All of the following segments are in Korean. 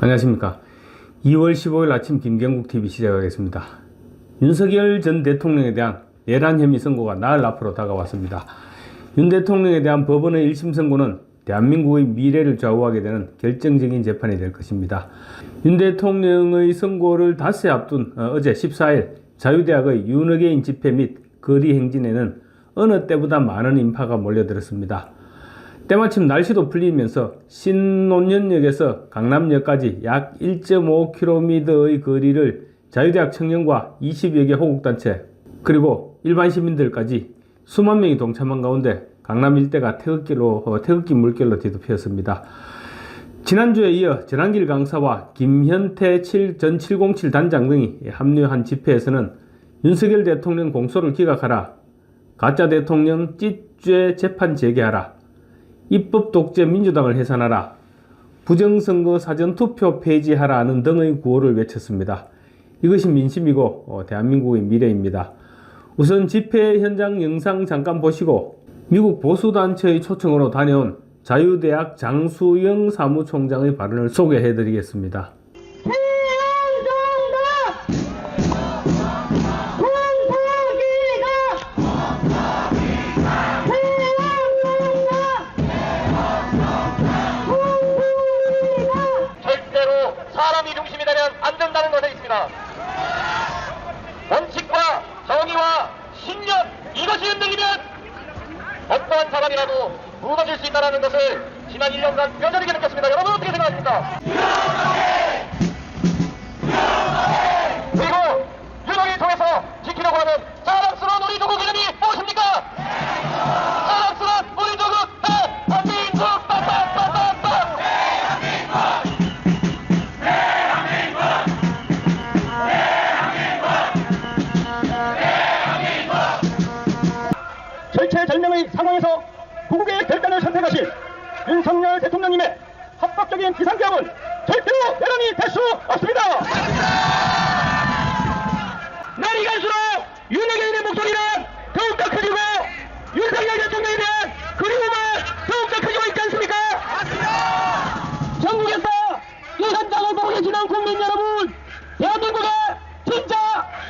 안녕하십니까. 2월 15일 아침 김경국TV 시작하겠습니다. 윤석열 전 대통령에 대한 내란 혐의 선고가 나흘 앞으로 다가왔습니다. 윤 대통령에 대한 법원의 1심 선고는 대한민국의 미래를 좌우하게 되는 결정적인 재판이 될 것입니다. 윤 대통령의 선고를 닷새 앞둔 어제 14일 자유대학의 윤어게인 집회 및 거리 행진에는 어느 때보다 많은 인파가 몰려들었습니다. 때마침 날씨도 풀리면서 신논현역에서 강남역까지 약 1.5km의 거리를 자유대학 청년과 20여 개 호국단체 그리고 일반 시민들까지 수만 명이 동참한 가운데 강남 일대가 태극기 물결로 뒤덮였습니다. 지난주에 이어 전한길 강사와 김현태 전 707 단장 등이 합류한 집회에서는 윤석열 대통령 공소를 기각하라, 가짜 대통령 찌죄 재판 재개하라, 입법 독재 민주당을 해산하라, 부정선거 사전투표 폐지하라는 등의 구호를 외쳤습니다. 이것이 민심이고 대한민국의 미래입니다. 우선 집회 현장 영상 잠깐 보시고 미국 보수단체의 초청으로 다녀온 자유대학 장수영 사무총장의 발언을 소개해드리겠습니다. 사람이 중심이 되면 안 된다는 것에 있습니다. 원칙과 정의와 신념, 이것이 흔들리면 어떠한 사람이라도 무너질 수 있다는 것을 지난 1년간 뼈저리게 느꼈습니다. 여러분 어떻게 생각하십니까? 그리고 윤호를 통해서 지키려고 하는 사랑스러운 우리 조국 이름이 무엇입니까? 사랑스러운 우리 조국 대한민국 빠빠빠빠빠 절체절명의 상황에서 국국의 결단을 선택하신 윤석열 대통령님의 합법적인 비상계엄은 절대로 내란이 될 수 없습니다. 날이 갈수록 윤핵관의 목소리는 더욱더 커지고 윤석열 대통령에 대한 그리움은 더욱더 커지고 있지 않습니까? 전국에서 이 현장을 보고 계시는 국민 여러분, 대한민국의 진짜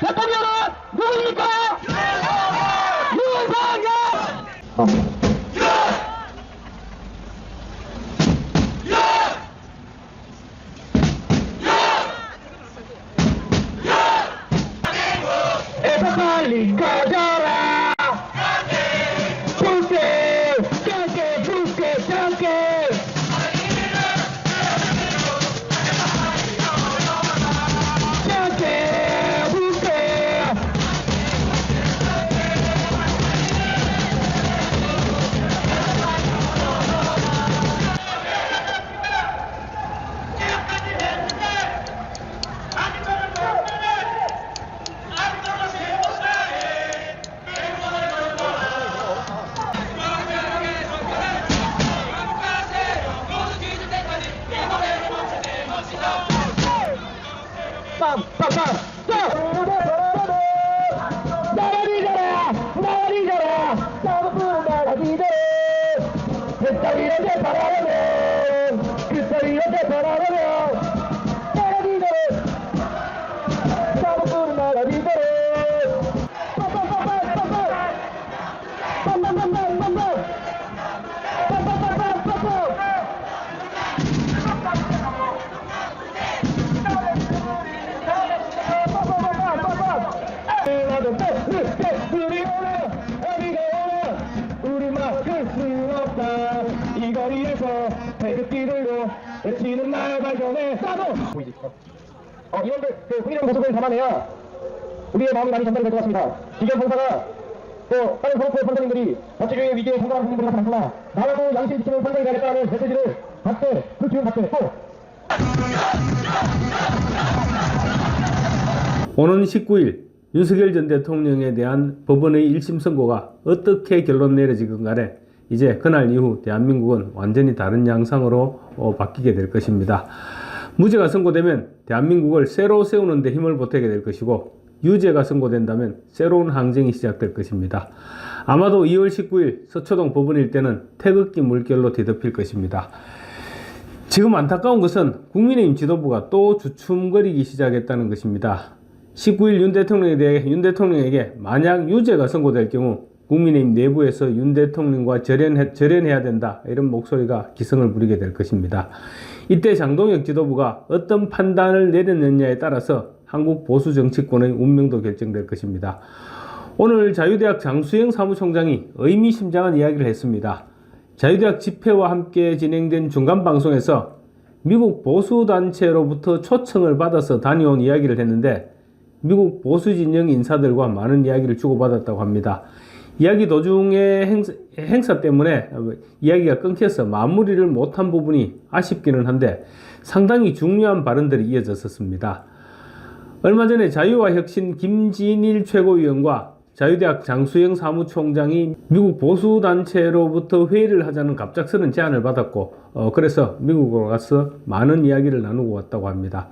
대통령은 누구입니까? 빨리 가져라. 불게 짧게 불게 짧게 짧게 불게 이 거리에서 태극기들로 외치는 날 발견해 싸도 이놈들 훈이라는 모습을 담아내야 우리의 마음이 많이 전달이 될 것 같습니다. 기견 봉사가 또 다른 선거의 선생님들이 법치주의의 위기에 공감하는 분들이 많구나. 나라도 양심 지키는 선생이 되겠다는 메시지를 받되 그 기운 받되 또 오는 19일 윤석열 전 대통령에 대한 법원의 1심 선고가 어떻게 결론 내려지건 간에 이제 그날 이후 대한민국은 완전히 다른 양상으로 바뀌게 될 것입니다. 무죄가 선고되면 대한민국을 새로 세우는 데 힘을 보태게 될 것이고, 유죄가 선고된다면 새로운 항쟁이 시작될 것입니다. 아마도 2월 19일 서초동 법원 일대는 태극기 물결로 뒤덮일 것입니다. 지금 안타까운 것은 국민의힘 지도부가 또 주춤거리기 시작했다는 것입니다. 19일 윤 대통령에게 만약 유죄가 선고될 경우 국민의힘 내부에서 윤 대통령과 절연해야 된다, 이런 목소리가 기승을 부리게 될 것입니다. 이때 장동혁 지도부가 어떤 판단을 내렸느냐에 따라서 한국 보수 정치권의 운명도 결정될 것입니다. 오늘 자유대학 장수영 사무총장이 의미심장한 이야기를 했습니다. 자유대학 집회와 함께 진행된 중간 방송에서 미국 보수단체로부터 초청을 받아서 다녀온 이야기를 했는데 미국 보수진영 인사들과 많은 이야기를 주고받았다고 합니다. 이야기 도중에 행사 때문에 이야기가 끊겨서 마무리를 못한 부분이 아쉽기는 한데 상당히 중요한 발언들이 이어졌었습니다. 얼마 전에 자유와 혁신 김진일 최고위원과 자유대학 장수영 사무총장이 미국 보수단체로부터 회의를 하자는 갑작스런 제안을 받았고 그래서 미국으로 가서 많은 이야기를 나누고 왔다고 합니다.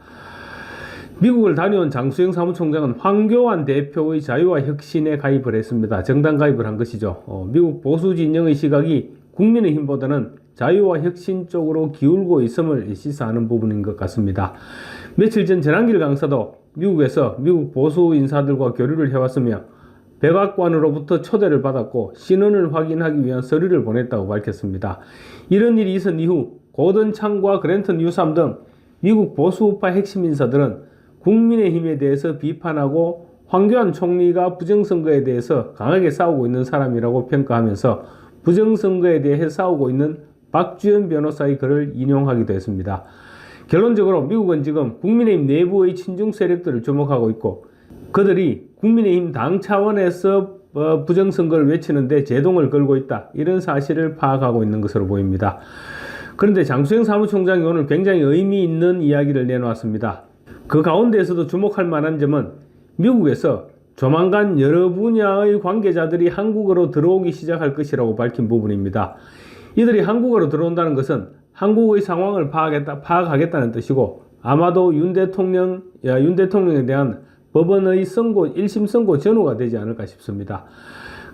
미국을 다녀온 장수영 사무총장은 황교안 대표의 자유와 혁신에 가입을 했습니다. 정당 가입을 한 것이죠. 미국 보수 진영의 시각이 국민의힘보다는 자유와 혁신 쪽으로 기울고 있음을 시사하는 부분인 것 같습니다. 며칠 전 전한길 강사도 미국에서 미국 보수 인사들과 교류를 해왔으며 백악관으로부터 초대를 받았고 신원을 확인하기 위한 서류를 보냈다고 밝혔습니다. 이런 일이 있은 이후 고든 창과 그랜턴 뉴삼 등 미국 보수우파 핵심 인사들은 국민의힘에 대해서 비판하고 황교안 총리가 부정선거에 대해서 강하게 싸우고 있는 사람이라고 평가하면서 부정선거에 대해 싸우고 있는 박주연 변호사의 글을 인용하기도 했습니다. 결론적으로 미국은 지금 국민의힘 내부의 친중 세력들을 주목하고 있고 그들이 국민의힘 당 차원에서 부정선거를 외치는데 제동을 걸고 있다, 이런 사실을 파악하고 있는 것으로 보입니다. 그런데 장수영 사무총장이 오늘 굉장히 의미 있는 이야기를 내놓았습니다. 그 가운데에서도 주목할 만한 점은 미국에서 조만간 여러 분야의 관계자들이 한국으로 들어오기 시작할 것이라고 밝힌 부분입니다. 이들이 한국으로 들어온다는 것은 한국의 상황을 파악하겠다는 뜻이고 아마도 윤 대통령에 대한 법원의 1심 선고 전후가 되지 않을까 싶습니다.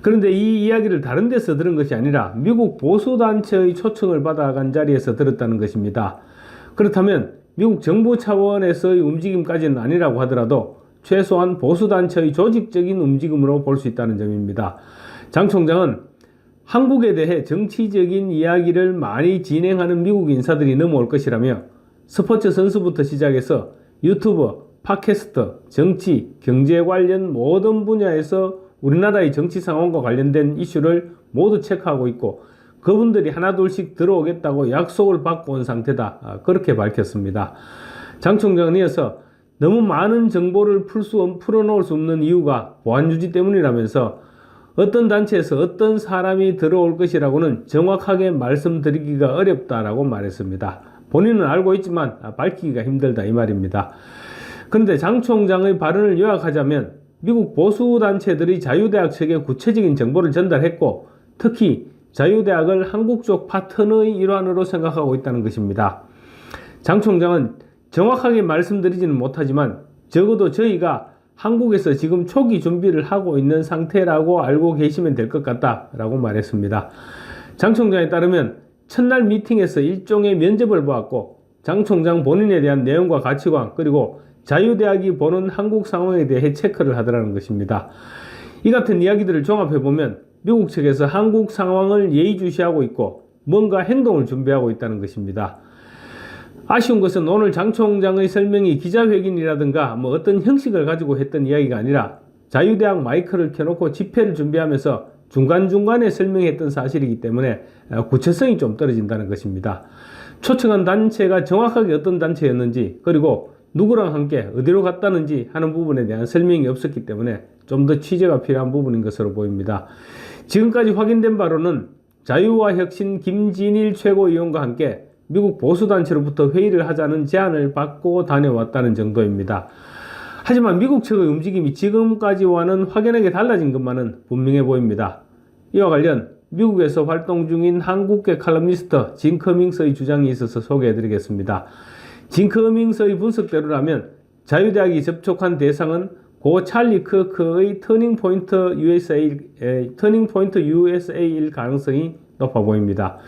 그런데 이 이야기를 다른 데서 들은 것이 아니라 미국 보수단체의 초청을 받아간 자리에서 들었다는 것입니다. 그렇다면 미국 정부 차원에서의 움직임까지는 아니라고 하더라도 최소한 보수단체의 조직적인 움직임으로 볼 수 있다는 점입니다. 장 총장은 한국에 대해 정치적인 이야기를 많이 진행하는 미국 인사들이 넘어올 것이라며 스포츠 선수부터 시작해서 유튜버, 팟캐스트, 정치, 경제 관련 모든 분야에서 우리나라의 정치 상황과 관련된 이슈를 모두 체크하고 있고 그분들이 하나둘씩 들어오겠다고 약속을 받고 온 상태다, 그렇게 밝혔습니다. 장 총장은 이어서 너무 많은 정보를 풀어놓을 수 없는 이유가 보안유지 때문이라면서 어떤 단체에서 어떤 사람이 들어올 것이라고는 정확하게 말씀드리기가 어렵다라고 말했습니다. 본인은 알고 있지만 밝히기가 힘들다, 이 말입니다. 그런데 장 총장의 발언을 요약하자면 미국 보수단체들이 자유대학 측에 구체적인 정보를 전달했고 특히 자유대학을 한국 쪽 파트너의 일환으로 생각하고 있다는 것입니다. 장 총장은 정확하게 말씀드리지는 못하지만 적어도 저희가 한국에서 지금 초기 준비를 하고 있는 상태라고 알고 계시면 될 것 같다라고 말했습니다. 장 총장에 따르면 첫날 미팅에서 일종의 면접을 보았고 장 총장 본인에 대한 내용과 가치관 그리고 자유대학이 보는 한국 상황에 대해 체크를 하더라는 것입니다. 이 같은 이야기들을 종합해보면 미국 측에서 한국 상황을 예의주시하고 있고 뭔가 행동을 준비하고 있다는 것입니다. 아쉬운 것은 오늘 장 총장의 설명이 기자회견이라든가 어떤 형식을 가지고 했던 이야기가 아니라 자유대학 마이크를 켜놓고 집회를 준비하면서 중간중간에 설명했던 사실이기 때문에 구체성이 좀 떨어진다는 것입니다. 초청한 단체가 정확하게 어떤 단체였는지 그리고 누구랑 함께 어디로 갔다는지 하는 부분에 대한 설명이 없었기 때문에 좀 더 취재가 필요한 부분인 것으로 보입니다. 지금까지 확인된 바로는 자유와 혁신 김진일 최고위원과 함께 미국 보수단체로부터 회의를 하자는 제안을 받고 다녀왔다는 정도입니다. 하지만 미국 측의 움직임이 지금까지와는 확연하게 달라진 것만은 분명해 보입니다. 이와 관련 미국에서 활동 중인 한국계 칼럼니스트 진 커밍스의 주장이 있어서 소개해드리겠습니다. 진 커밍스의 분석대로라면 자유대학이 접촉한 대상은 고 찰리 크크의 터닝포인트 USA일 가능성이 높아 보입니다.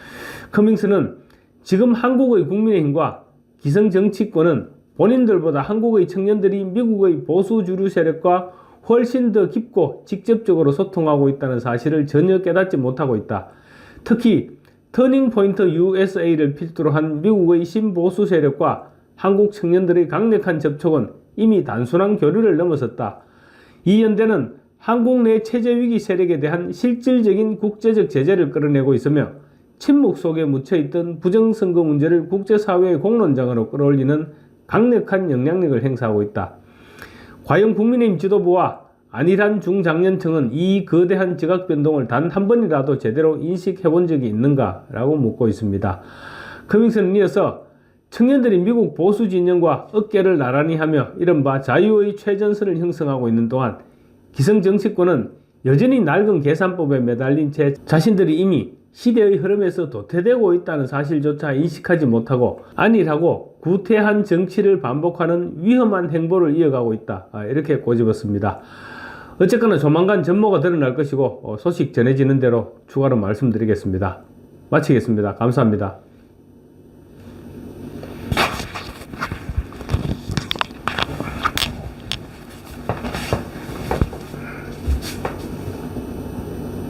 커밍스는 지금 한국의 국민의힘과 기성정치권은 본인들보다 한국의 청년들이 미국의 보수 주류 세력과 훨씬 더 깊고 직접적으로 소통하고 있다는 사실을 전혀 깨닫지 못하고 있다. 특히 터닝포인트 USA를 필두로 한 미국의 신보수 세력과 한국 청년들의 강력한 접촉은 이미 단순한 교류를 넘어섰다. 이 연대는 한국 내 체제위기 세력에 대한 실질적인 국제적 제재를 끌어내고 있으며 침묵 속에 묻혀있던 부정선거 문제를 국제사회의 공론장으로 끌어올리는 강력한 영향력을 행사하고 있다. 과연 국민의힘 지도부와 안일한 중장년층은 이 거대한 지각 변동을 단 한 번이라도 제대로 인식해본 적이 있는가? 라고 묻고 있습니다. 커밍슨은 이어서 청년들이 미국 보수 진영과 어깨를 나란히 하며 이른바 자유의 최전선을 형성하고 있는 동안 기성정치권은 여전히 낡은 계산법에 매달린 채 자신들이 이미 시대의 흐름에서 도태되고 있다는 사실조차 인식하지 못하고 안일하고 구태한 정치를 반복하는 위험한 행보를 이어가고 있다. 이렇게 꼬집었습니다. 어쨌거나 조만간 전모가 드러날 것이고 소식 전해지는 대로 추가로 말씀드리겠습니다. 마치겠습니다. 감사합니다.